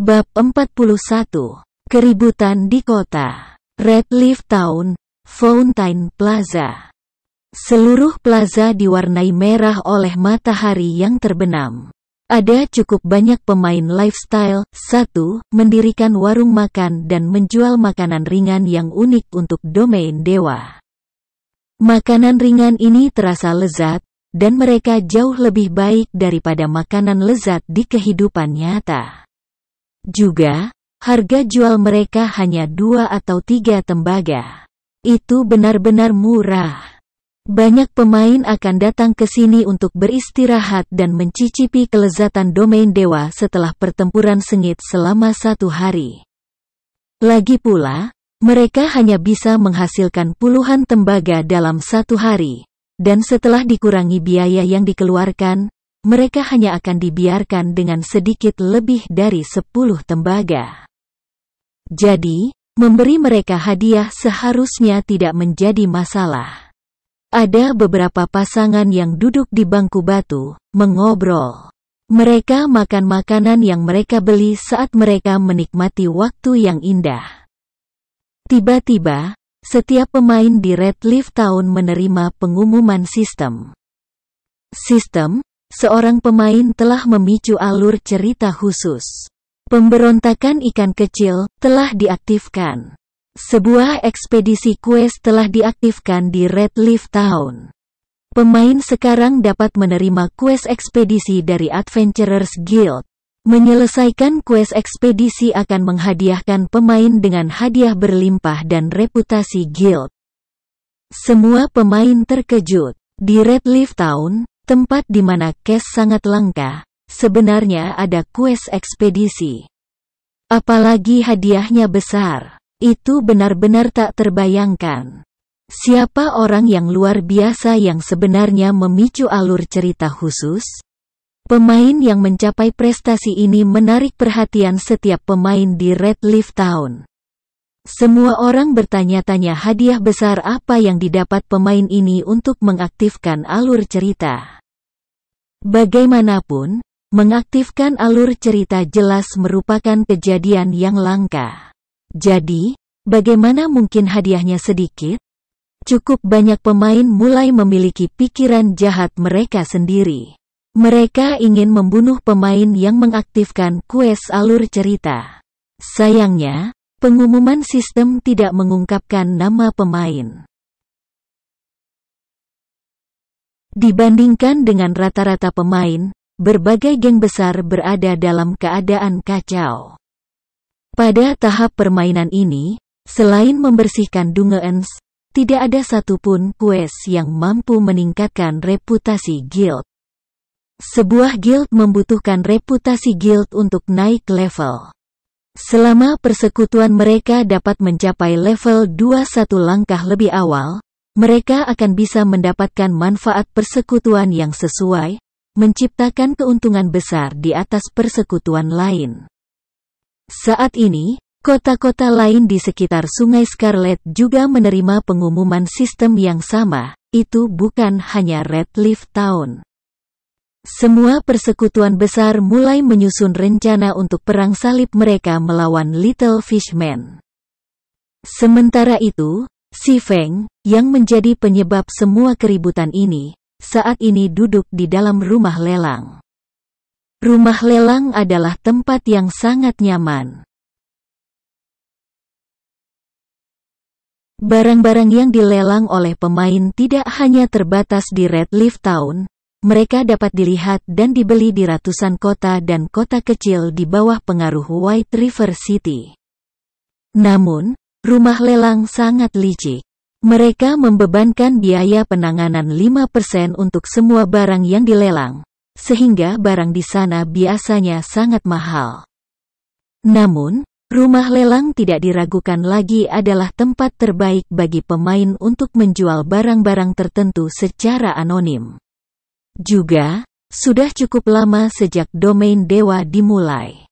Bab 41. Keributan di kota. Redleaf Town, Fountain Plaza. Seluruh plaza diwarnai merah oleh matahari yang terbenam. Ada cukup banyak pemain lifestyle. 1. Mendirikan warung makan dan menjual makanan ringan yang unik untuk domain dewa. Makanan ringan ini terasa lezat, dan mereka jauh lebih baik daripada makanan lezat di kehidupan nyata. Juga, harga jual mereka hanya 2 atau 3 tembaga. Itu benar-benar murah. Banyak pemain akan datang ke sini untuk beristirahat dan mencicipi kelezatan domain dewa setelah pertempuran sengit selama 1 hari. Lagi pula, mereka hanya bisa menghasilkan puluhan tembaga dalam 1 hari, dan setelah dikurangi biaya yang dikeluarkan, mereka hanya akan dibiarkan dengan sedikit lebih dari 10 tembaga. Jadi, memberi mereka hadiah seharusnya tidak menjadi masalah. Ada beberapa pasangan yang duduk di bangku batu, mengobrol. Mereka makan makanan yang mereka beli saat mereka menikmati waktu yang indah. Tiba-tiba, setiap pemain di Redleaf Town menerima pengumuman sistem. Seorang pemain telah memicu alur cerita khusus. Pemberontakan ikan kecil telah diaktifkan. Sebuah ekspedisi quest telah diaktifkan di Redleaf Town. Pemain sekarang dapat menerima quest ekspedisi dari Adventurers Guild. Menyelesaikan quest ekspedisi akan menghadiahkan pemain dengan hadiah berlimpah dan reputasi guild. Semua pemain terkejut. Di Redleaf Town, tempat di mana cash sangat langka, sebenarnya ada quest ekspedisi. Apalagi hadiahnya besar. Itu benar-benar tak terbayangkan. Siapa orang yang luar biasa yang sebenarnya memicu alur cerita khusus? Pemain yang mencapai prestasi ini menarik perhatian setiap pemain di Redleaf Town. Semua orang bertanya-tanya hadiah besar apa yang didapat pemain ini untuk mengaktifkan alur cerita. Bagaimanapun, mengaktifkan alur cerita jelas merupakan kejadian yang langka. Jadi, bagaimana mungkin hadiahnya sedikit? Cukup banyak pemain mulai memiliki pikiran jahat mereka sendiri. Mereka ingin membunuh pemain yang mengaktifkan quest alur cerita. Sayangnya, pengumuman sistem tidak mengungkapkan nama pemain. Dibandingkan dengan rata-rata pemain, berbagai geng besar berada dalam keadaan kacau. Pada tahap permainan ini, selain membersihkan dungeons, tidak ada satupun quest yang mampu meningkatkan reputasi guild. Sebuah guild membutuhkan reputasi guild untuk naik level. Selama persekutuan mereka dapat mencapai level 21 langkah lebih awal, mereka akan bisa mendapatkan manfaat persekutuan yang sesuai, menciptakan keuntungan besar di atas persekutuan lain. Saat ini, kota-kota lain di sekitar Sungai Scarlet juga menerima pengumuman sistem yang sama, itu bukan hanya Redleaf Town. Semua persekutuan besar mulai menyusun rencana untuk perang salib mereka melawan Little Fishman. Sementara itu, Si Feng, yang menjadi penyebab semua keributan ini, saat ini duduk di dalam rumah lelang. Rumah lelang adalah tempat yang sangat nyaman. Barang-barang yang dilelang oleh pemain tidak hanya terbatas di Redleaf Town, mereka dapat dilihat dan dibeli di ratusan kota dan kota kecil di bawah pengaruh White River City. Namun, rumah lelang sangat licik. Mereka membebankan biaya penanganan 5% untuk semua barang yang dilelang, sehingga barang di sana biasanya sangat mahal. Namun, rumah lelang tidak diragukan lagi adalah tempat terbaik bagi pemain untuk menjual barang-barang tertentu secara anonim. Juga, sudah cukup lama sejak domain dewa dimulai.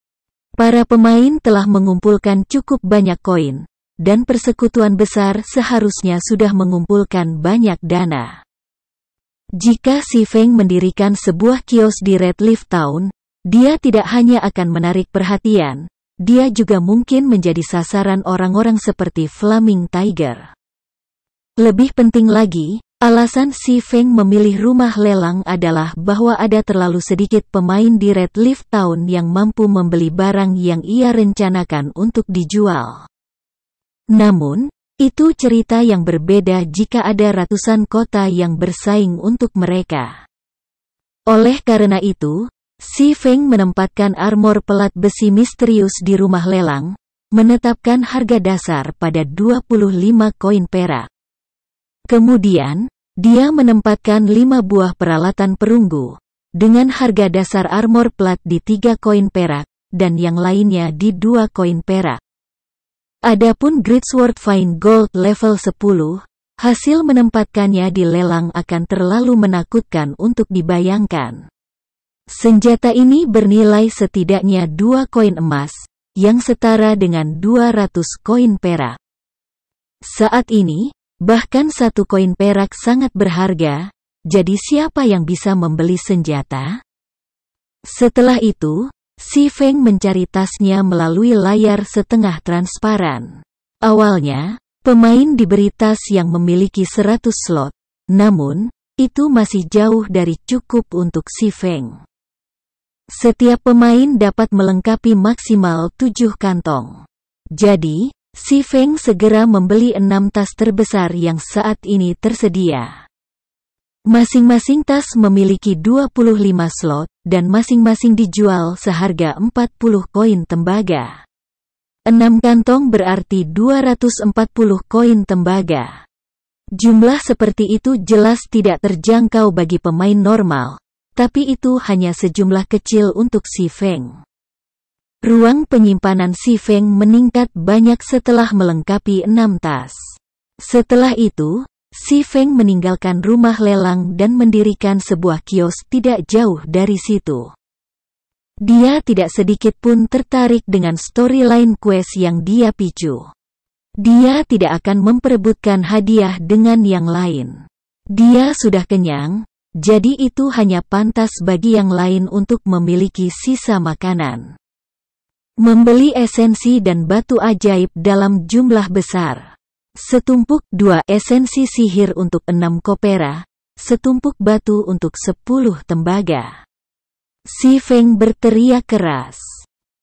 Para pemain telah mengumpulkan cukup banyak koin, dan persekutuan besar seharusnya sudah mengumpulkan banyak dana. Jika Si Feng mendirikan sebuah kios di Redleaf Town, dia tidak hanya akan menarik perhatian, dia juga mungkin menjadi sasaran orang-orang seperti Flaming Tiger. Lebih penting lagi, alasan Si Feng memilih rumah lelang adalah bahwa ada terlalu sedikit pemain di Red Leaf Town yang mampu membeli barang yang ia rencanakan untuk dijual. Namun, itu cerita yang berbeda jika ada ratusan kota yang bersaing untuk mereka. Oleh karena itu, Si Feng menempatkan armor pelat besi misterius di rumah lelang, menetapkan harga dasar pada 25 koin perak. Kemudian, dia menempatkan 5 buah peralatan perunggu, dengan harga dasar armor plat di 3 koin perak, dan yang lainnya di 2 koin perak. Adapun Greatsword Fine Gold level 10, hasil menempatkannya di lelang akan terlalu menakutkan untuk dibayangkan. Senjata ini bernilai setidaknya 2 koin emas, yang setara dengan 200 koin perak. Saat ini, bahkan 1 koin perak sangat berharga, jadi siapa yang bisa membeli senjata? Setelah itu, Si Feng mencari tasnya melalui layar setengah transparan. Awalnya, pemain diberi tas yang memiliki 100 slot, namun, itu masih jauh dari cukup untuk Si Feng. Setiap pemain dapat melengkapi maksimal 7 kantong. Jadi, Si Feng segera membeli 6 tas terbesar yang saat ini tersedia. Masing-masing tas memiliki 25 slot, dan masing-masing dijual seharga 40 koin tembaga. 6 kantong berarti 240 koin tembaga. Jumlah seperti itu jelas tidak terjangkau bagi pemain normal, tapi itu hanya sejumlah kecil untuk Si Feng. Ruang penyimpanan Si Feng meningkat banyak setelah melengkapi 6 tas. Setelah itu, Si Feng meninggalkan rumah lelang dan mendirikan sebuah kios tidak jauh dari situ. Dia tidak sedikit pun tertarik dengan storyline quest yang dia picu. Dia tidak akan memperebutkan hadiah dengan yang lain. Dia sudah kenyang, jadi itu hanya pantas bagi yang lain untuk memiliki sisa makanan. Membeli esensi dan batu ajaib dalam jumlah besar. Setumpuk 2 esensi sihir untuk 6 kopera, setumpuk batu untuk 10 tembaga. Si Feng berteriak keras.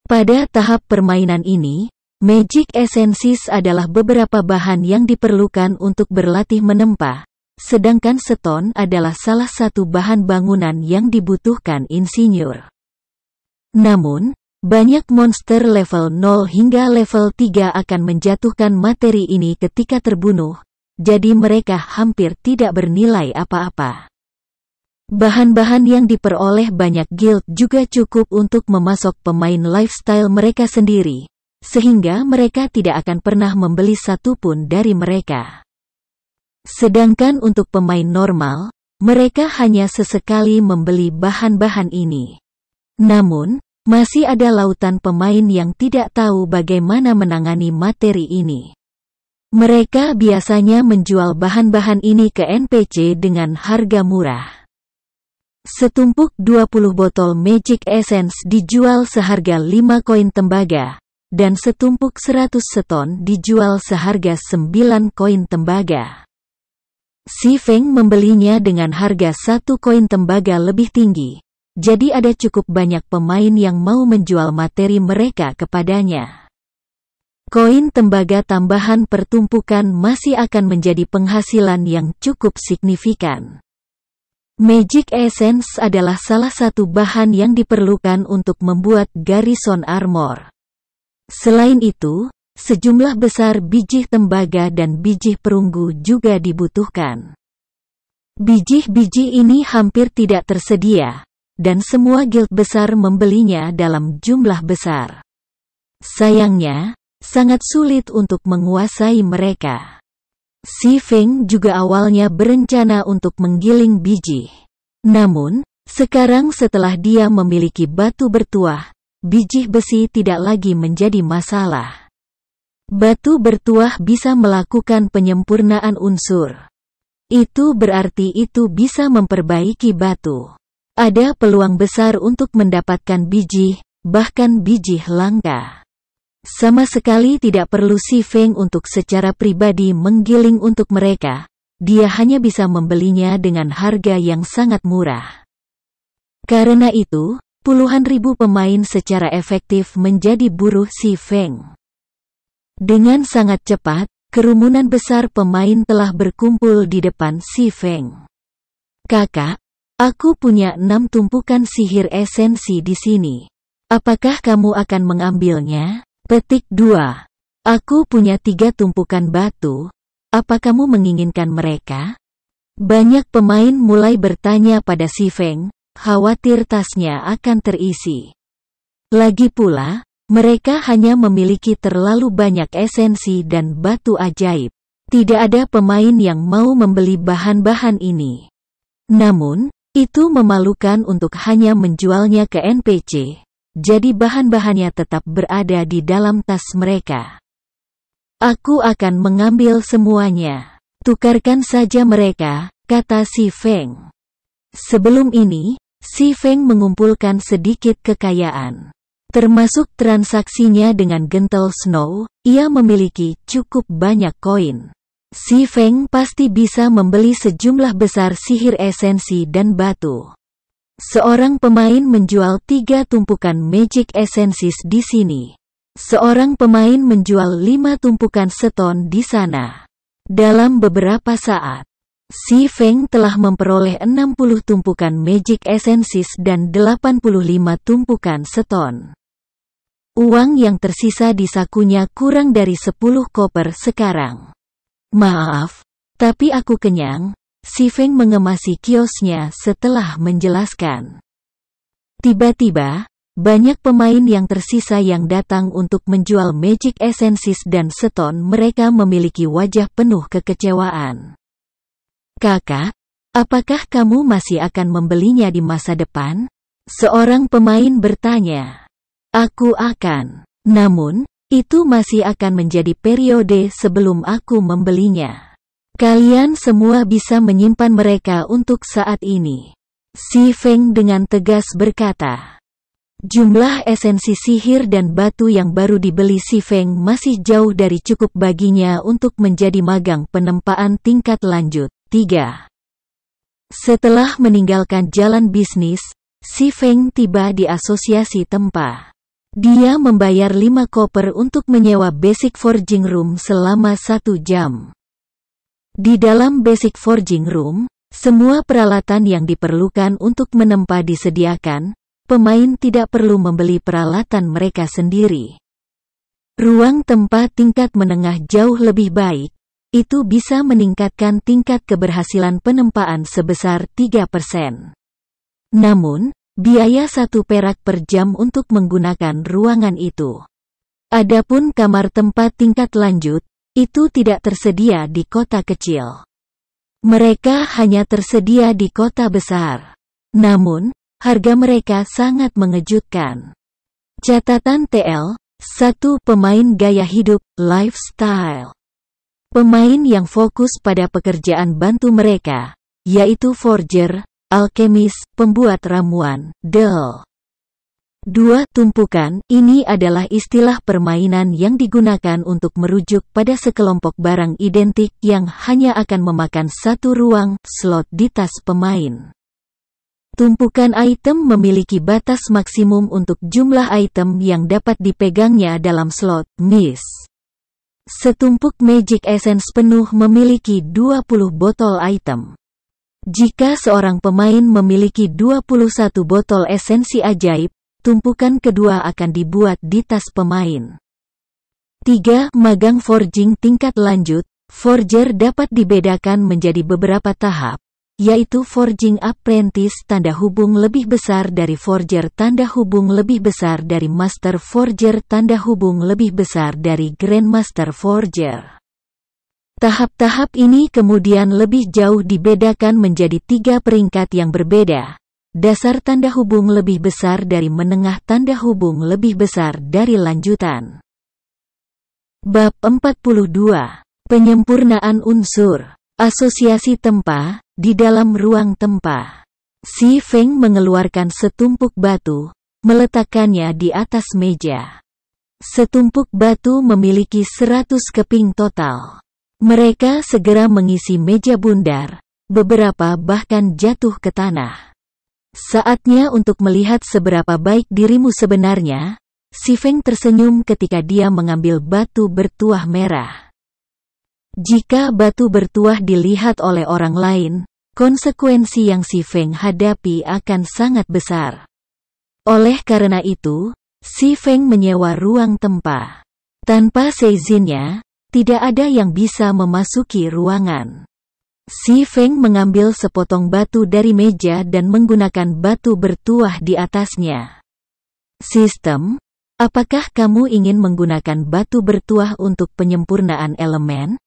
Pada tahap permainan ini, Magic Essences adalah beberapa bahan yang diperlukan untuk berlatih menempa, sedangkan stone adalah salah satu bahan bangunan yang dibutuhkan insinyur. Namun, banyak monster level 0 hingga level 3 akan menjatuhkan materi ini ketika terbunuh, jadi mereka hampir tidak bernilai apa-apa. Bahan-bahan yang diperoleh banyak guild juga cukup untuk memasok pemain lifestyle mereka sendiri, sehingga mereka tidak akan pernah membeli satu pun dari mereka. Sedangkan untuk pemain normal, mereka hanya sesekali membeli bahan-bahan ini. Namun, masih ada lautan pemain yang tidak tahu bagaimana menangani materi ini. Mereka biasanya menjual bahan-bahan ini ke NPC dengan harga murah. Setumpuk 20 botol Magic Essence dijual seharga 5 koin tembaga, dan setumpuk 100 seton dijual seharga 9 koin tembaga. Si Feng membelinya dengan harga 1 koin tembaga lebih tinggi. Jadi ada cukup banyak pemain yang mau menjual materi mereka kepadanya. Koin tembaga tambahan pertumpukan masih akan menjadi penghasilan yang cukup signifikan. Magic Essence adalah salah satu bahan yang diperlukan untuk membuat garrison armor. Selain itu, sejumlah besar biji tembaga dan biji perunggu juga dibutuhkan. Biji-biji ini hampir tidak tersedia, dan semua guild besar membelinya dalam jumlah besar. Sayangnya, sangat sulit untuk menguasai mereka. Si Feng juga awalnya berencana untuk menggiling biji. Namun, sekarang setelah dia memiliki batu bertuah, biji besi tidak lagi menjadi masalah. Batu bertuah bisa melakukan penyempurnaan unsur. Itu berarti itu bisa memperbaiki batu. Ada peluang besar untuk mendapatkan biji, bahkan biji langka. Sama sekali tidak perlu Si Feng untuk secara pribadi menggiling untuk mereka, dia hanya bisa membelinya dengan harga yang sangat murah. Karena itu, puluhan ribu pemain secara efektif menjadi buruh Si Feng. Dengan sangat cepat, kerumunan besar pemain telah berkumpul di depan Si Feng. Kakak, aku punya 6 tumpukan sihir esensi di sini. Apakah kamu akan mengambilnya? Petik 2. Aku punya 3 tumpukan batu. Apa kamu menginginkan mereka? Banyak pemain mulai bertanya pada Si Feng, khawatir tasnya akan terisi. Lagi pula, mereka hanya memiliki terlalu banyak esensi dan batu ajaib. Tidak ada pemain yang mau membeli bahan-bahan ini. Namun, itu memalukan untuk hanya menjualnya ke NPC. Jadi bahan-bahannya tetap berada di dalam tas mereka. Aku akan mengambil semuanya. Tukarkan saja mereka, kata Si Feng. Sebelum ini, Si Feng mengumpulkan sedikit kekayaan. Termasuk transaksinya dengan Gentle Snow, ia memiliki cukup banyak koin. Si Feng pasti bisa membeli sejumlah besar sihir esensi dan batu. Seorang pemain menjual 3 tumpukan Magic Essences di sini. Seorang pemain menjual 5 tumpukan seton di sana. Dalam beberapa saat, Si Feng telah memperoleh 60 tumpukan Magic Essences dan 85 tumpukan seton. Uang yang tersisa di sakunya kurang dari 10 koper sekarang. Maaf, tapi aku kenyang. Si Feng mengemasi kiosnya setelah menjelaskan. Tiba-tiba, banyak pemain yang tersisa yang datang untuk menjual Magic Essences dan seton. Mereka memiliki wajah penuh kekecewaan. Kakak, apakah kamu masih akan membelinya di masa depan? Seorang pemain bertanya. Aku akan. Namun, itu masih akan menjadi periode sebelum aku membelinya. Kalian semua bisa menyimpan mereka untuk saat ini. Si Feng dengan tegas berkata. Jumlah esensi sihir dan batu yang baru dibeli Si Feng masih jauh dari cukup baginya untuk menjadi magang penempaan tingkat lanjut 3. Setelah meninggalkan jalan bisnis, Si Feng tiba di asosiasi tempa. Dia membayar 5 koper untuk menyewa Basic Forging Room selama 1 jam. Di dalam Basic Forging Room, semua peralatan yang diperlukan untuk menempa disediakan, pemain tidak perlu membeli peralatan mereka sendiri. Ruang tempa tingkat menengah jauh lebih baik, itu bisa meningkatkan tingkat keberhasilan penempaan sebesar 3%. Namun, biaya 1 perak per jam untuk menggunakan ruangan itu. Adapun kamar tempat tingkat lanjut, itu tidak tersedia di kota kecil. Mereka hanya tersedia di kota besar. Namun, harga mereka sangat mengejutkan. Catatan TL, 1 pemain gaya hidup, lifestyle. Pemain yang fokus pada pekerjaan bantu mereka, yaitu forger, alkemis, pembuat ramuan, del. 2 tumpukan, ini adalah istilah permainan yang digunakan untuk merujuk pada sekelompok barang identik yang hanya akan memakan 1 ruang slot di tas pemain. Tumpukan item memiliki batas maksimum untuk jumlah item yang dapat dipegangnya dalam slot, miss. Setumpuk Magic Essence penuh memiliki 20 botol item. Jika seorang pemain memiliki 21 botol esensi ajaib, tumpukan kedua akan dibuat di tas pemain. 3. Magang forging tingkat lanjut. Forger dapat dibedakan menjadi beberapa tahap, yaitu Forging Apprentice tanda hubung lebih besar dari Forger tanda hubung lebih besar dari Master Forger tanda hubung lebih besar dari Grandmaster Forger. Tahap-tahap ini kemudian lebih jauh dibedakan menjadi 3 peringkat yang berbeda. Dasar tanda hubung lebih besar dari menengah tanda hubung lebih besar dari lanjutan. Bab 42. Penyempurnaan unsur. Asosiasi tempa, di dalam ruang tempa. Si Feng mengeluarkan setumpuk batu, meletakkannya di atas meja. Setumpuk batu memiliki 100 keping total. Mereka segera mengisi meja bundar, beberapa bahkan jatuh ke tanah. Saatnya untuk melihat seberapa baik dirimu sebenarnya. Si Feng tersenyum ketika dia mengambil batu bertuah merah. Jika batu bertuah dilihat oleh orang lain, konsekuensi yang si Feng hadapi akan sangat besar. Oleh karena itu, si Feng menyewa ruang tempat. Tanpa seizinnya, tidak ada yang bisa memasuki ruangan. Si Feng mengambil sepotong batu dari meja dan menggunakan batu bertuah di atasnya. Sistem, apakah kamu ingin menggunakan batu bertuah untuk penyempurnaan elemen?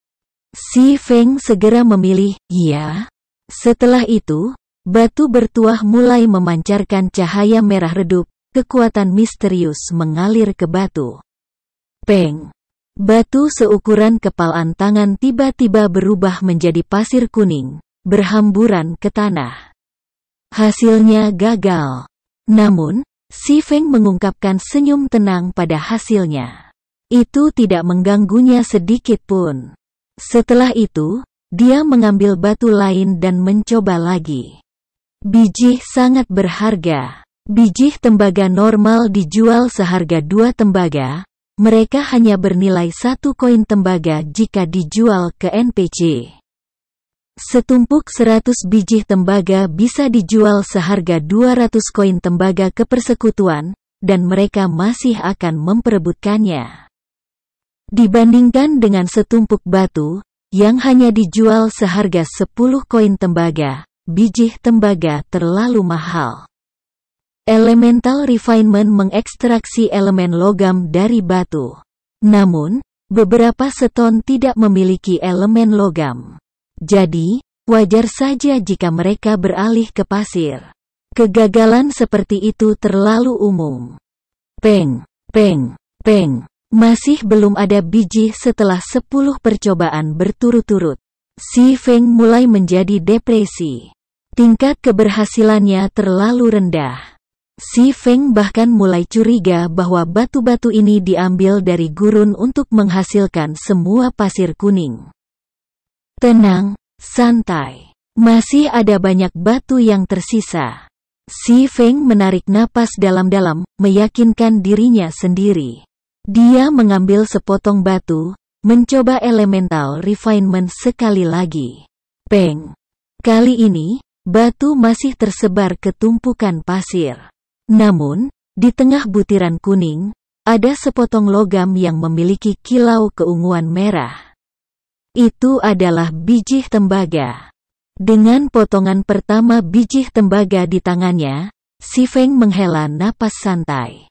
Si Feng segera memilih, ya. Setelah itu, batu bertuah mulai memancarkan cahaya merah redup, kekuatan misterius mengalir ke batu. Peng! Batu seukuran kepalan tangan tiba-tiba berubah menjadi pasir kuning, berhamburan ke tanah. Hasilnya gagal. Namun, si Feng mengungkapkan senyum tenang pada hasilnya. Itu tidak mengganggunya sedikit pun. Setelah itu, dia mengambil batu lain dan mencoba lagi. Biji sangat berharga. Biji tembaga normal dijual seharga 2 tembaga, mereka hanya bernilai 1 koin tembaga jika dijual ke NPC. Setumpuk 100 biji tembaga bisa dijual seharga 200 koin tembaga ke persekutuan, dan mereka masih akan memperebutkannya. Dibandingkan dengan setumpuk batu, yang hanya dijual seharga 10 koin tembaga, biji tembaga terlalu mahal. Elemental Refinement mengekstraksi elemen logam dari batu. Namun, beberapa seton tidak memiliki elemen logam. Jadi, wajar saja jika mereka beralih ke pasir. Kegagalan seperti itu terlalu umum. Peng, peng, peng. Masih belum ada biji setelah 10 percobaan berturut-turut. Si Feng mulai menjadi depresi. Tingkat keberhasilannya terlalu rendah. Si Feng bahkan mulai curiga bahwa batu-batu ini diambil dari gurun untuk menghasilkan semua pasir kuning. Tenang, santai. Masih ada banyak batu yang tersisa. Si Feng menarik napas dalam-dalam, meyakinkan dirinya sendiri. Dia mengambil sepotong batu, mencoba elemental refinement sekali lagi. Peng! Kali ini, batu masih tersebar ke tumpukan pasir. Namun, di tengah butiran kuning, ada sepotong logam yang memiliki kilau keunguan merah. Itu adalah biji tembaga. Dengan potongan pertama biji tembaga di tangannya, si Feng menghela napas santai.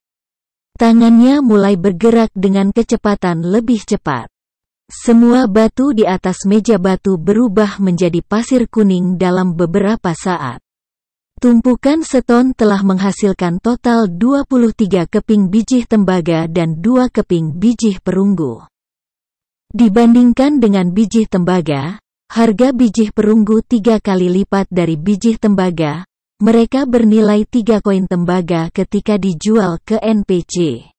Tangannya mulai bergerak dengan kecepatan lebih cepat. Semua batu di atas meja batu berubah menjadi pasir kuning dalam beberapa saat. Tumpukan seton telah menghasilkan total 23 keping biji tembaga dan 2 keping biji perunggu. Dibandingkan dengan biji tembaga, harga biji perunggu 3 kali lipat dari biji tembaga. Mereka bernilai 3 koin tembaga ketika dijual ke NPC.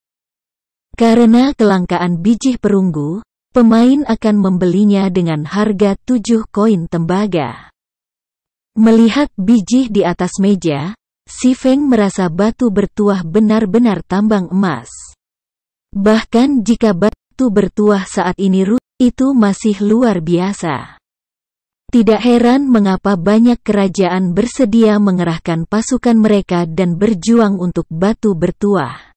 Karena kelangkaan biji perunggu, pemain akan membelinya dengan harga 7 koin tembaga. Melihat biji di atas meja, si Feng merasa batu bertuah benar-benar tambang emas. Bahkan jika batu bertuah saat ini itu masih luar biasa. Tidak heran mengapa banyak kerajaan bersedia mengerahkan pasukan mereka dan berjuang untuk batu bertuah.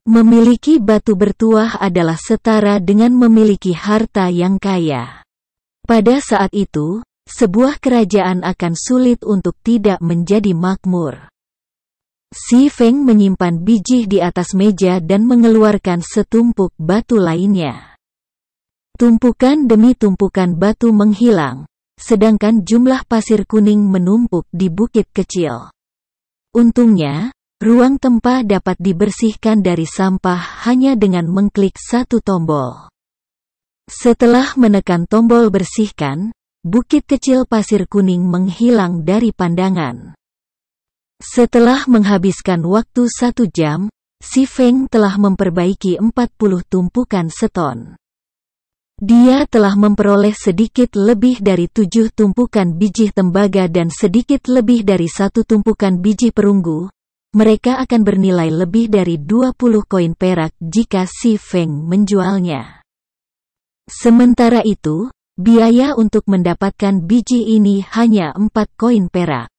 Memiliki batu bertuah adalah setara dengan memiliki harta yang kaya. Pada saat itu, sebuah kerajaan akan sulit untuk tidak menjadi makmur. Si Feng menyimpan biji di atas meja dan mengeluarkan setumpuk batu lainnya. Tumpukan demi tumpukan batu menghilang, sedangkan jumlah pasir kuning menumpuk di bukit kecil. Untungnya, ruang tempat dapat dibersihkan dari sampah hanya dengan mengklik satu tombol. Setelah menekan tombol bersihkan, bukit kecil pasir kuning menghilang dari pandangan. Setelah menghabiskan waktu 1 jam, Si Feng telah memperbaiki 40 tumpukan seton. Dia telah memperoleh sedikit lebih dari 7 tumpukan biji tembaga dan sedikit lebih dari 1 tumpukan biji perunggu. Mereka akan bernilai lebih dari 20 koin perak jika si Feng menjualnya. Sementara itu, biaya untuk mendapatkan biji ini hanya 4 koin perak.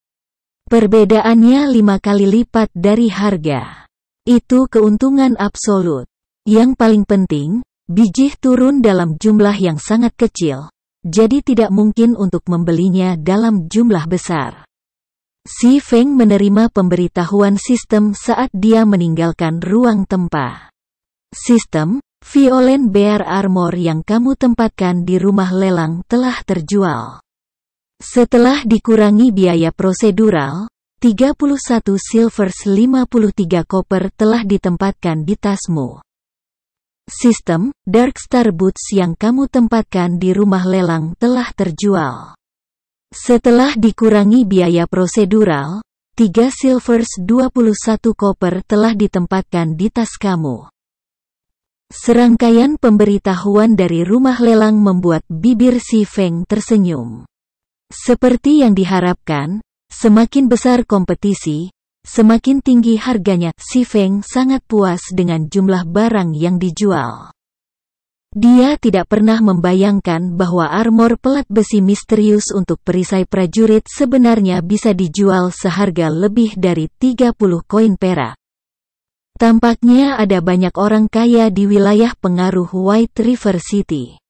Perbedaannya 5 kali lipat dari harga. Itu keuntungan absolut. Yang paling penting, biji turun dalam jumlah yang sangat kecil, jadi tidak mungkin untuk membelinya dalam jumlah besar. Si Feng menerima pemberitahuan sistem saat dia meninggalkan ruang tempat. Sistem, Violent Bear Armor yang kamu tempatkan di rumah lelang telah terjual. Setelah dikurangi biaya prosedural, 31 silvers 53 koper telah ditempatkan di tasmu. Sistem, Darkstar Boots yang kamu tempatkan di rumah lelang telah terjual. Setelah dikurangi biaya prosedural, 3 silvers 21 koper telah ditempatkan di tas kamu. Serangkaian pemberitahuan dari rumah lelang membuat bibir si Feng tersenyum. Seperti yang diharapkan, semakin besar kompetisi, semakin tinggi harganya. Si Feng sangat puas dengan jumlah barang yang dijual. Dia tidak pernah membayangkan bahwa armor pelat besi misterius untuk perisai prajurit sebenarnya bisa dijual seharga lebih dari 30 koin perak. Tampaknya ada banyak orang kaya di wilayah pengaruh White River City.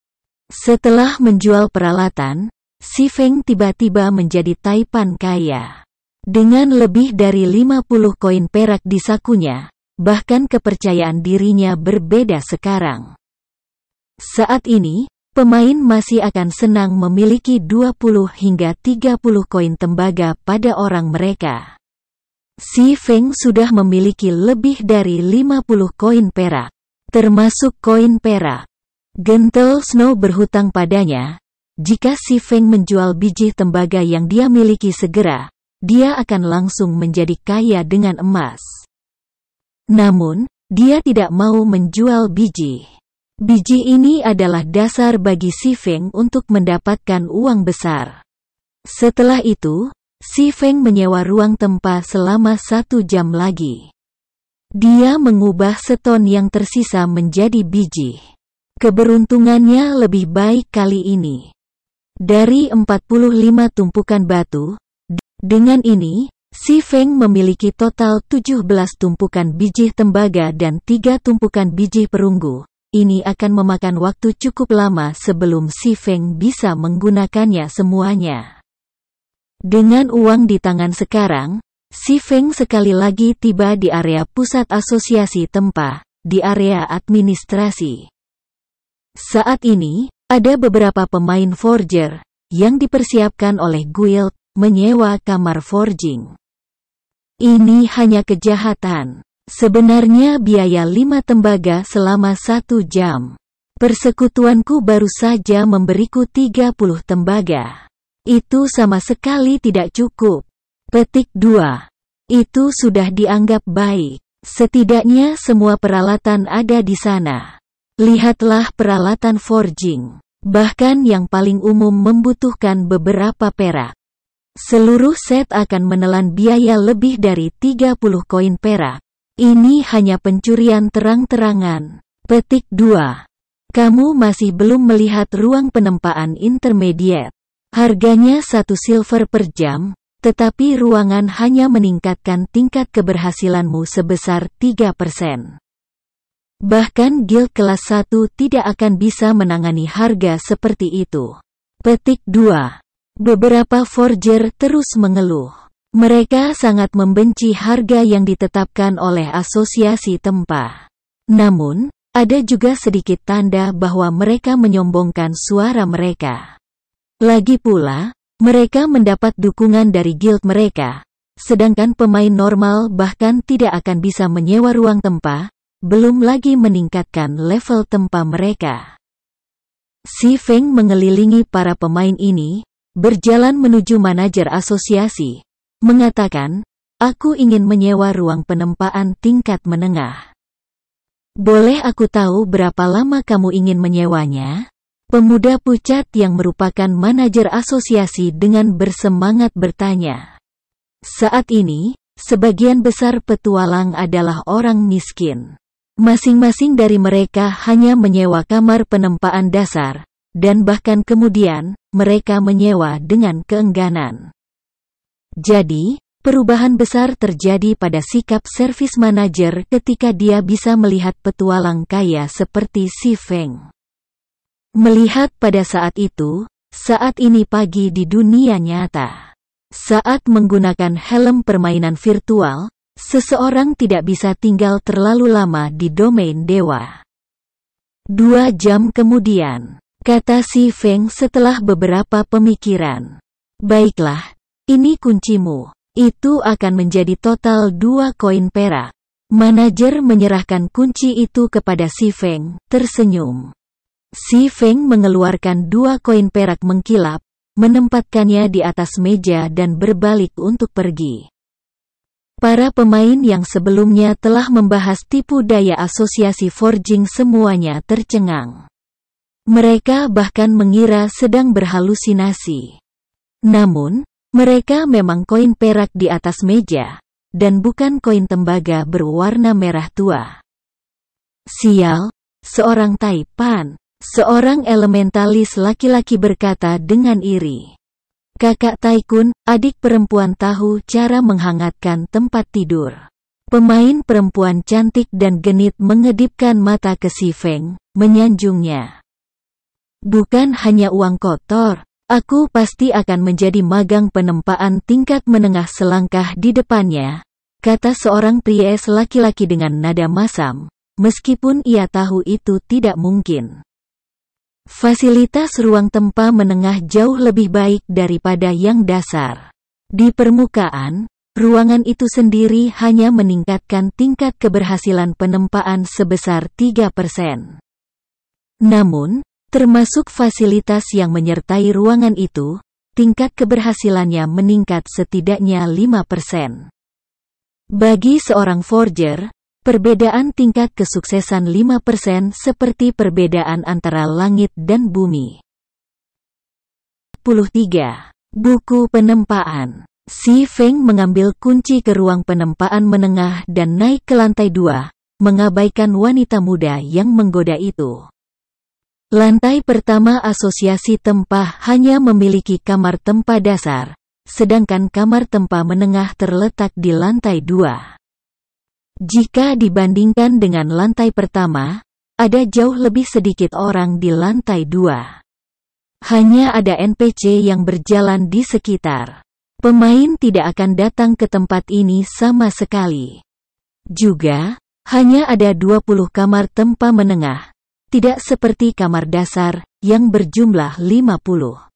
Setelah menjual peralatan, si Feng tiba-tiba menjadi taipan kaya. Dengan lebih dari 50 koin perak di sakunya, bahkan kepercayaan dirinya berbeda sekarang. Saat ini, pemain masih akan senang memiliki 20 hingga 30 koin tembaga pada orang mereka. Si Feng sudah memiliki lebih dari 50 koin perak, termasuk koin perak. Gentle Snow berhutang padanya. Jika si Feng menjual biji tembaga yang dia miliki segera, dia akan langsung menjadi kaya dengan emas. Namun, dia tidak mau menjual biji. Biji ini adalah dasar bagi si Feng untuk mendapatkan uang besar. Setelah itu, si Feng menyewa ruang tempat selama 1 jam lagi. Dia mengubah seton yang tersisa menjadi biji. Keberuntungannya lebih baik kali ini. Dari 45 tumpukan batu, dengan ini, si Feng memiliki total 17 tumpukan biji tembaga dan 3 tumpukan biji perunggu. Ini akan memakan waktu cukup lama sebelum si Feng bisa menggunakannya semuanya. Dengan uang di tangan sekarang, si Feng sekali lagi tiba di area pusat asosiasi tempat, di area administrasi. Saat ini, ada beberapa pemain forger, yang dipersiapkan oleh guild, menyewa kamar forging. Ini hanya kejahatan. Sebenarnya biaya 5 tembaga selama 1 jam. Persekutuanku baru saja memberiku 30 tembaga. Itu sama sekali tidak cukup. Petik 2. Itu sudah dianggap baik. Setidaknya semua peralatan ada di sana. Lihatlah peralatan forging. Bahkan yang paling umum membutuhkan beberapa perak. Seluruh set akan menelan biaya lebih dari 30 koin perak. Ini hanya pencurian terang-terangan. Petik 2. Kamu masih belum melihat ruang penempaan intermediate. Harganya 1 silver per jam, tetapi ruangan hanya meningkatkan tingkat keberhasilanmu sebesar 3%. Bahkan guild kelas 1 tidak akan bisa menangani harga seperti itu. Petik 2. Beberapa forger terus mengeluh. Mereka sangat membenci harga yang ditetapkan oleh asosiasi tempat. Namun, ada juga sedikit tanda bahwa mereka menyombongkan suara mereka. Lagi pula, mereka mendapat dukungan dari guild mereka, sedangkan pemain normal bahkan tidak akan bisa menyewa ruang tempat, belum lagi meningkatkan level tempat mereka. Si Feng mengelilingi para pemain ini, berjalan menuju manajer asosiasi, mengatakan, aku ingin menyewa ruang penempaan tingkat menengah. Boleh aku tahu berapa lama kamu ingin menyewanya? Pemuda pucat yang merupakan manajer asosiasi dengan bersemangat bertanya. Saat ini, sebagian besar petualang adalah orang miskin. Masing-masing dari mereka hanya menyewa kamar penempaan dasar, dan bahkan kemudian, mereka menyewa dengan keengganan. Jadi, perubahan besar terjadi pada sikap servis manajer ketika dia bisa melihat petualang kaya seperti si Feng. Melihat pada saat itu, saat ini pagi di dunia nyata. Saat menggunakan helm permainan virtual, seseorang tidak bisa tinggal terlalu lama di domain dewa. 2 jam kemudian, kata si Feng setelah beberapa pemikiran. Baiklah, ini kuncimu. Itu akan menjadi total 2 koin perak. Manajer menyerahkan kunci itu kepada si Feng, tersenyum. Si Feng mengeluarkan 2 koin perak mengkilap, menempatkannya di atas meja dan berbalik untuk pergi. Para pemain yang sebelumnya telah membahas tipu daya asosiasi forging semuanya tercengang. Mereka bahkan mengira sedang berhalusinasi. Namun, mereka memang koin perak di atas meja, dan bukan koin tembaga berwarna merah tua. Sial, seorang Taipan. Seorang elementalis laki-laki berkata dengan iri. Kakak Taikun, adik perempuan tahu cara menghangatkan tempat tidur. Pemain perempuan cantik dan genit mengedipkan mata ke si Feng, menyanjungnya. Bukan hanya uang kotor, aku pasti akan menjadi magang penempaan tingkat menengah selangkah di depannya, kata seorang pria laki-laki dengan nada masam, meskipun ia tahu itu tidak mungkin. Fasilitas ruang tempa menengah jauh lebih baik daripada yang dasar. Di permukaan, ruangan itu sendiri hanya meningkatkan tingkat keberhasilan penempaan sebesar 3%. Namun, termasuk fasilitas yang menyertai ruangan itu, tingkat keberhasilannya meningkat setidaknya 5%. Bagi seorang forger, perbedaan tingkat kesuksesan 5% seperti perbedaan antara langit dan bumi. 13. Buku penempaan. Si Feng mengambil kunci ke ruang penempaan menengah dan naik ke lantai 2, mengabaikan wanita muda yang menggoda itu. Lantai pertama asosiasi tempa hanya memiliki kamar tempa dasar, sedangkan kamar tempa menengah terletak di lantai 2. Jika dibandingkan dengan lantai pertama, ada jauh lebih sedikit orang di lantai 2. Hanya ada NPC yang berjalan di sekitar. Pemain tidak akan datang ke tempat ini sama sekali. Juga, hanya ada 20 kamar tempa menengah, tidak seperti kamar dasar, yang berjumlah 50.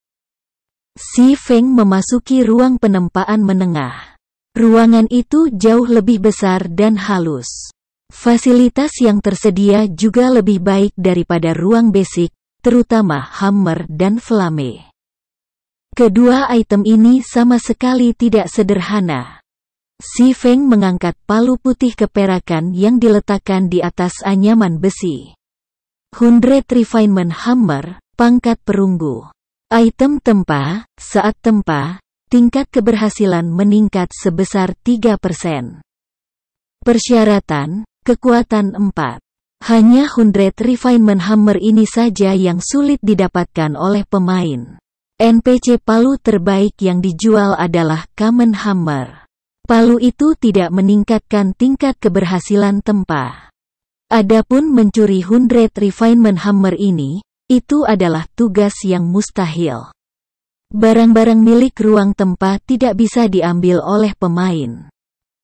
Si Feng memasuki ruang penempaan menengah. Ruangan itu jauh lebih besar dan halus. Fasilitas yang tersedia juga lebih baik daripada ruang basic, terutama hammer dan flame. Kedua item ini sama sekali tidak sederhana. Si Feng mengangkat palu putih keperakan yang diletakkan di atas anyaman besi. 100 Refinement Hammer, pangkat perunggu. Item tempa, saat tempa, tingkat keberhasilan meningkat sebesar 3%. Persyaratan, kekuatan 4. Hanya 100 Refinement Hammer ini saja yang sulit didapatkan oleh pemain. NPC palu terbaik yang dijual adalah Common Hammer. Palu itu tidak meningkatkan tingkat keberhasilan tempa. Adapun mencuri 100 Refinement Hammer ini, itu adalah tugas yang mustahil. Barang-barang milik ruang tempa tidak bisa diambil oleh pemain.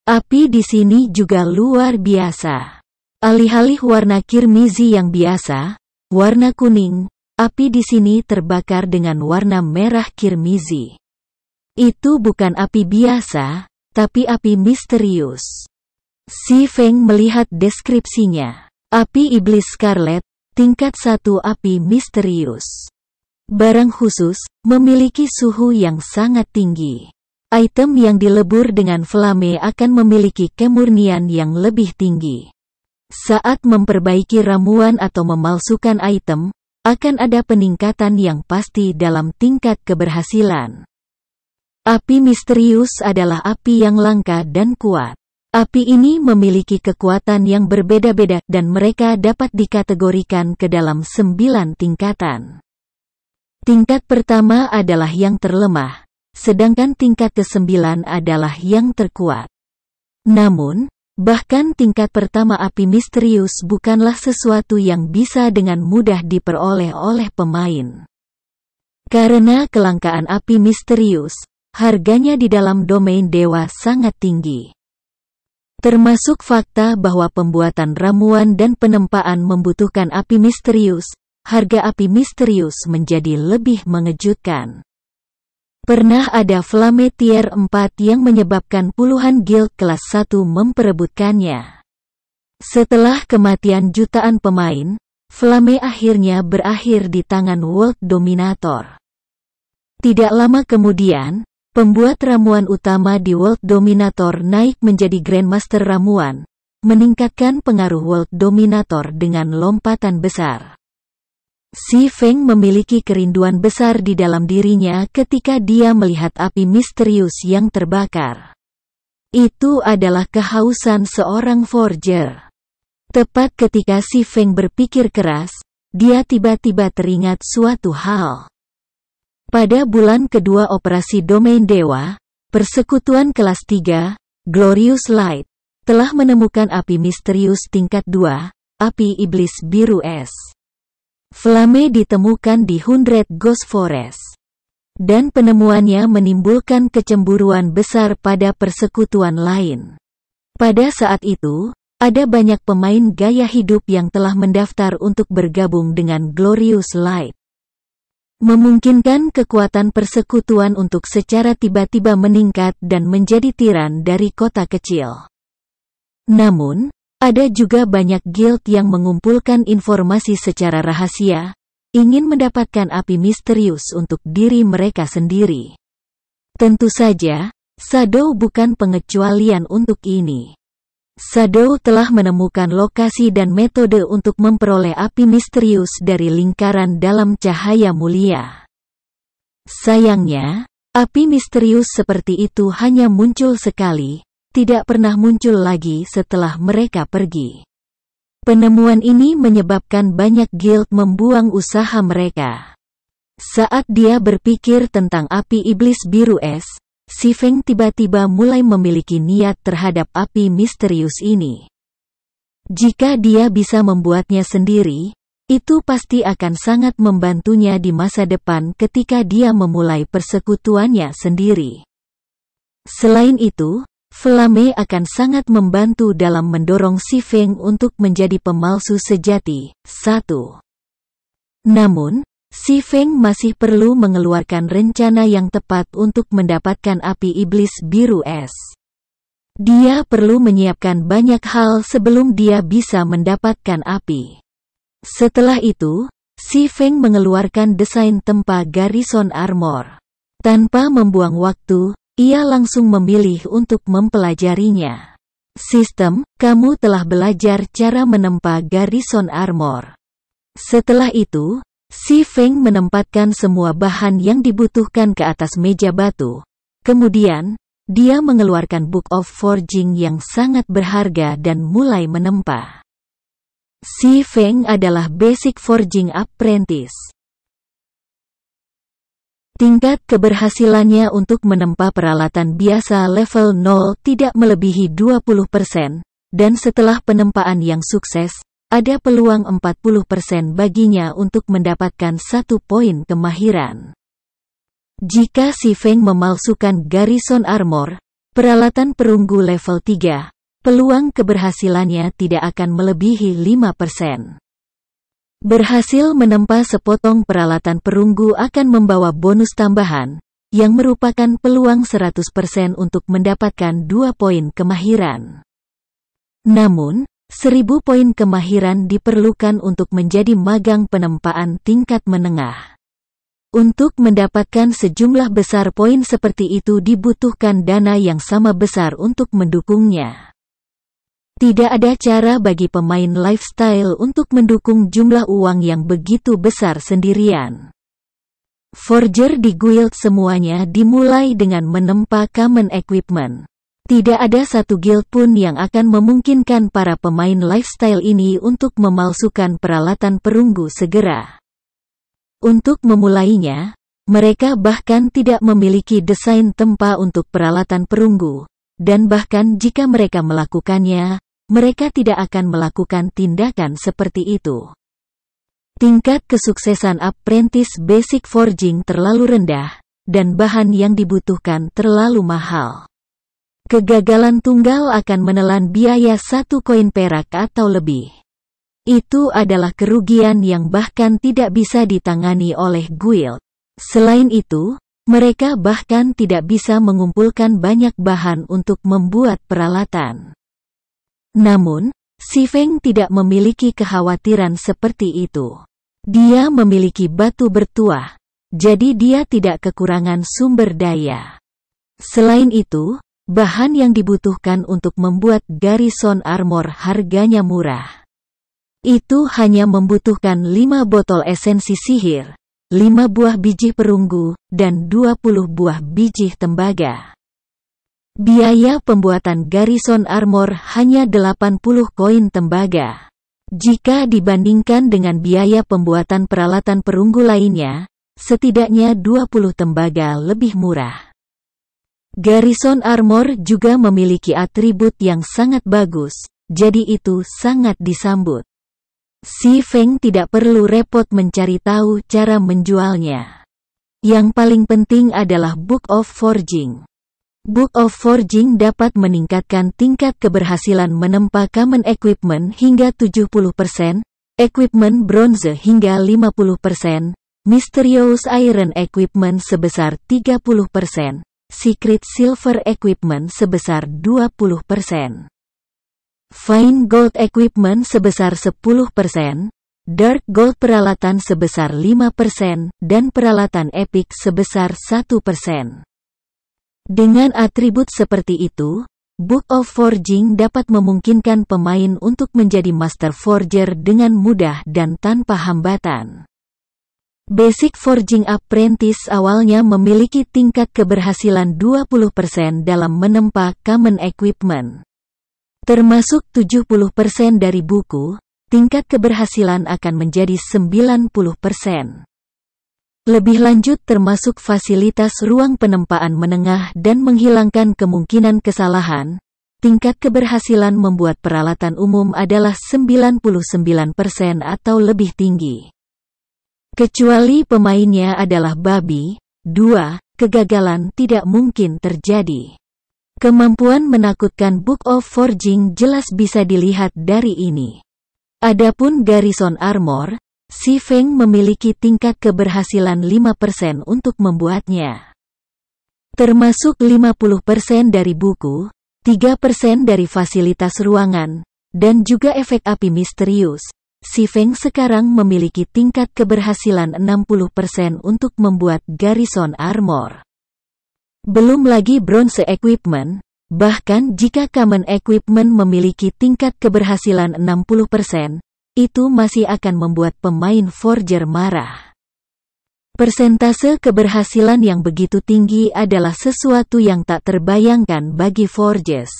Api di sini juga luar biasa. Alih-alih warna kirmizi yang biasa, warna kuning, api di sini terbakar dengan warna merah kirmizi. Itu bukan api biasa, tapi api misterius. Si Feng melihat deskripsinya. Api iblis scarlet, tingkat 1 api misterius. Barang khusus, memiliki suhu yang sangat tinggi. Item yang dilebur dengan flame akan memiliki kemurnian yang lebih tinggi. Saat memperbaiki ramuan atau memalsukan item, akan ada peningkatan yang pasti dalam tingkat keberhasilan. Api misterius adalah api yang langka dan kuat. Api ini memiliki kekuatan yang berbeda-beda dan mereka dapat dikategorikan ke dalam 9 tingkatan. Tingkat pertama adalah yang terlemah, sedangkan tingkat ke-9 adalah yang terkuat. Namun, bahkan tingkat pertama api misterius bukanlah sesuatu yang bisa dengan mudah diperoleh oleh pemain. Karena kelangkaan api misterius, harganya di dalam domain dewa sangat tinggi. Termasuk fakta bahwa pembuatan ramuan dan penempaan membutuhkan api misterius, harga api misterius menjadi lebih mengejutkan. Pernah ada flame tier 4 yang menyebabkan puluhan guild kelas 1 memperebutkannya. Setelah kematian jutaan pemain, flame akhirnya berakhir di tangan World Dominator. Tidak lama kemudian, pembuat ramuan utama di World Dominator naik menjadi Grandmaster ramuan, meningkatkan pengaruh World Dominator dengan lompatan besar. Si Feng memiliki kerinduan besar di dalam dirinya ketika dia melihat api misterius yang terbakar. Itu adalah kehausan seorang forger. Tepat ketika si Feng berpikir keras, dia tiba-tiba teringat suatu hal. Pada bulan kedua operasi Domain Dewa, Persekutuan kelas 3, Glorious Light, telah menemukan api misterius tingkat 2, api iblis biru es. Flame ditemukan di 100 Ghost Forest. Dan penemuannya menimbulkan kecemburuan besar pada persekutuan lain. Pada saat itu, ada banyak pemain gaya hidup yang telah mendaftar untuk bergabung dengan Glorious Light. Memungkinkan kekuatan persekutuan untuk secara tiba-tiba meningkat dan menjadi tiran dari kota kecil. Namun, ada juga banyak guild yang mengumpulkan informasi secara rahasia, ingin mendapatkan api misterius untuk diri mereka sendiri. Tentu saja, Shadow bukan pengecualian untuk ini. Shadow telah menemukan lokasi dan metode untuk memperoleh api misterius dari lingkaran dalam cahaya mulia. Sayangnya, api misterius seperti itu hanya muncul sekali, tidak pernah muncul lagi setelah mereka pergi. Penemuan ini menyebabkan banyak guild membuang usaha mereka. Saat dia berpikir tentang api iblis biru es, si Feng tiba-tiba mulai memiliki niat terhadap api misterius ini. Jika dia bisa membuatnya sendiri, itu pasti akan sangat membantunya di masa depan ketika dia memulai persekutuannya sendiri. Selain itu, Flame akan sangat membantu dalam mendorong si Feng untuk menjadi pemalsu sejati. 1. Namun, si Feng masih perlu mengeluarkan rencana yang tepat untuk mendapatkan api iblis biru es. Dia perlu menyiapkan banyak hal sebelum dia bisa mendapatkan api. Setelah itu, si Feng mengeluarkan desain tempa Garrison Armor. Tanpa membuang waktu, ia langsung memilih untuk mempelajarinya. Sistem, kamu telah belajar cara menempa Garrison Armor. Setelah itu, si Feng menempatkan semua bahan yang dibutuhkan ke atas meja batu. Kemudian, dia mengeluarkan Book of Forging yang sangat berharga dan mulai menempa. Si Feng adalah Basic Forging Apprentice. Tingkat keberhasilannya untuk menempa peralatan biasa level 0 tidak melebihi 20%, dan setelah penempaan yang sukses, ada peluang 40% baginya untuk mendapatkan 1 poin kemahiran. Jika si Feng memalsukan Garrison Armor, peralatan perunggu level 3, peluang keberhasilannya tidak akan melebihi 5%. Berhasil menempa sepotong peralatan perunggu akan membawa bonus tambahan, yang merupakan peluang 100% untuk mendapatkan 2 poin kemahiran. Namun, 1000 poin kemahiran diperlukan untuk menjadi magang penempaan tingkat menengah. Untuk mendapatkan sejumlah besar poin seperti itu dibutuhkan dana yang sama besar untuk mendukungnya. Tidak ada cara bagi pemain lifestyle untuk mendukung jumlah uang yang begitu besar sendirian. Forger di guild semuanya dimulai dengan menempa common equipment. Tidak ada satu guild pun yang akan memungkinkan para pemain lifestyle ini untuk memalsukan peralatan perunggu segera. Untuk memulainya, mereka bahkan tidak memiliki desain tempa untuk peralatan perunggu, dan bahkan jika mereka melakukannya, mereka tidak akan melakukan tindakan seperti itu. Tingkat kesuksesan apprentice basic forging terlalu rendah, dan bahan yang dibutuhkan terlalu mahal. Kegagalan tunggal akan menelan biaya 1 koin perak atau lebih. Itu adalah kerugian yang bahkan tidak bisa ditangani oleh guild. Selain itu, mereka bahkan tidak bisa mengumpulkan banyak bahan untuk membuat peralatan. Namun, Si Feng tidak memiliki kekhawatiran seperti itu. Dia memiliki batu bertuah, jadi dia tidak kekurangan sumber daya. Selain itu, bahan yang dibutuhkan untuk membuat garrison armor harganya murah. Itu hanya membutuhkan 5 botol esensi sihir, 5 buah biji perunggu, dan 20 buah biji tembaga. Biaya pembuatan garrison armor hanya 80 koin tembaga. Jika dibandingkan dengan biaya pembuatan peralatan perunggu lainnya, setidaknya 20 tembaga lebih murah. Garrison armor juga memiliki atribut yang sangat bagus, jadi itu sangat disambut. Si Feng tidak perlu repot mencari tahu cara menjualnya. Yang paling penting adalah Book of Forging. Book of Forging dapat meningkatkan tingkat keberhasilan menempa common equipment hingga 70%, equipment bronze hingga 50%, mysterious iron equipment sebesar 30%, secret silver equipment sebesar 20%, fine gold equipment sebesar 10%, dark gold peralatan sebesar 5%, dan peralatan epic sebesar 1%. Dengan atribut seperti itu, Book of Forging dapat memungkinkan pemain untuk menjadi Master Forger dengan mudah dan tanpa hambatan. Basic Forging Apprentice awalnya memiliki tingkat keberhasilan 20% dalam menempa common equipment. Termasuk 70% dari buku, tingkat keberhasilan akan menjadi 90%. Lebih lanjut termasuk fasilitas ruang penempaan menengah dan menghilangkan kemungkinan kesalahan, tingkat keberhasilan membuat peralatan umum adalah 99% atau lebih tinggi. Kecuali pemainnya adalah babi, 2, kegagalan tidak mungkin terjadi. Kemampuan menakutkan Book of Forging jelas bisa dilihat dari ini. Adapun garrison armor, Si Feng memiliki tingkat keberhasilan 5% untuk membuatnya. Termasuk 50% dari buku, 3% dari fasilitas ruangan, dan juga efek api misterius. Si Feng sekarang memiliki tingkat keberhasilan 60% untuk membuat garrison armor. Belum lagi bronze equipment, bahkan jika common equipment memiliki tingkat keberhasilan 60%, itu masih akan membuat pemain forger marah. Persentase keberhasilan yang begitu tinggi adalah sesuatu yang tak terbayangkan bagi forges.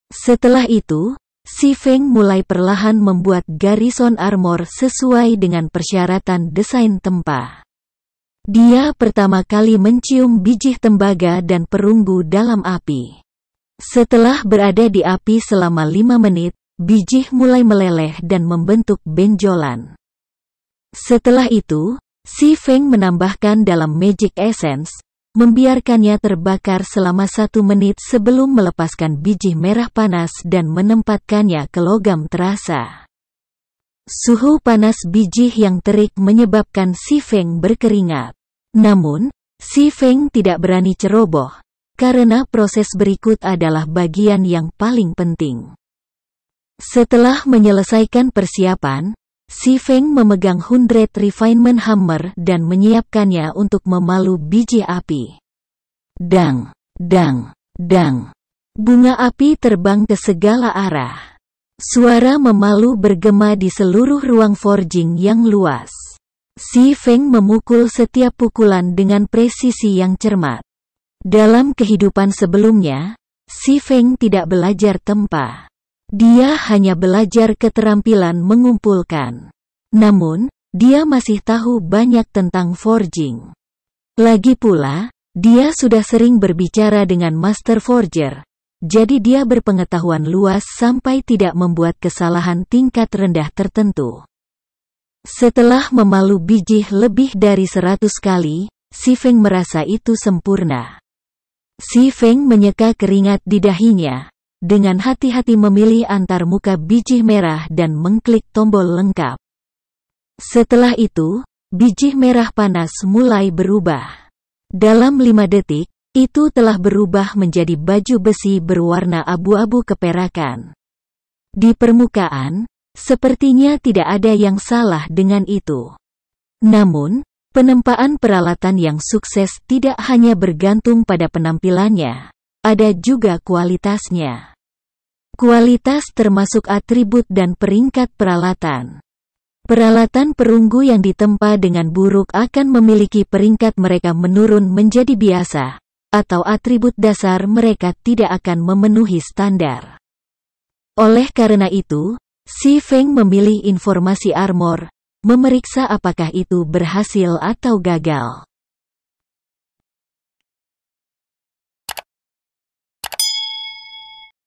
Setelah itu, Si Feng mulai perlahan membuat garrison armor sesuai dengan persyaratan desain tempa. Dia pertama kali mencium biji tembaga dan perunggu dalam api. Setelah berada di api selama 5 menit, biji mulai meleleh dan membentuk benjolan. Setelah itu, Si Feng menambahkan dalam Magic Essence, membiarkannya terbakar selama 1 menit sebelum melepaskan biji merah panas dan menempatkannya ke logam terasa. Suhu panas biji yang terik menyebabkan Si Feng berkeringat. Namun, Si Feng tidak berani ceroboh, karena proses berikut adalah bagian yang paling penting. Setelah menyelesaikan persiapan, Si Feng memegang 100 Refinement Hammer dan menyiapkannya untuk memalu biji api. Dang, dang, dang. Bunga api terbang ke segala arah. Suara memalu bergema di seluruh ruang forging yang luas. Si Feng memukul setiap pukulan dengan presisi yang cermat. Dalam kehidupan sebelumnya, Si Feng tidak belajar tempa. Dia hanya belajar keterampilan mengumpulkan. Namun, dia masih tahu banyak tentang forging. Lagi pula, dia sudah sering berbicara dengan Master Forger. Jadi dia berpengetahuan luas sampai tidak membuat kesalahan tingkat rendah tertentu. Setelah memalu biji lebih dari 100 kali, Si Feng merasa itu sempurna. Si Feng menyeka keringat di dahinya, dengan hati-hati memilih antar muka biji merah dan mengklik tombol lengkap. Setelah itu, biji merah panas mulai berubah. Dalam 5 detik, itu telah berubah menjadi baju besi berwarna abu-abu keperakan. Di permukaan, sepertinya tidak ada yang salah dengan itu. Namun, penempaan peralatan yang sukses tidak hanya bergantung pada penampilannya, ada juga kualitasnya. Kualitas termasuk atribut dan peringkat peralatan. Peralatan perunggu yang ditempa dengan buruk akan memiliki peringkat mereka menurun menjadi biasa, atau atribut dasar mereka tidak akan memenuhi standar. Oleh karena itu, Si Feng memilih informasi armor, memeriksa apakah itu berhasil atau gagal.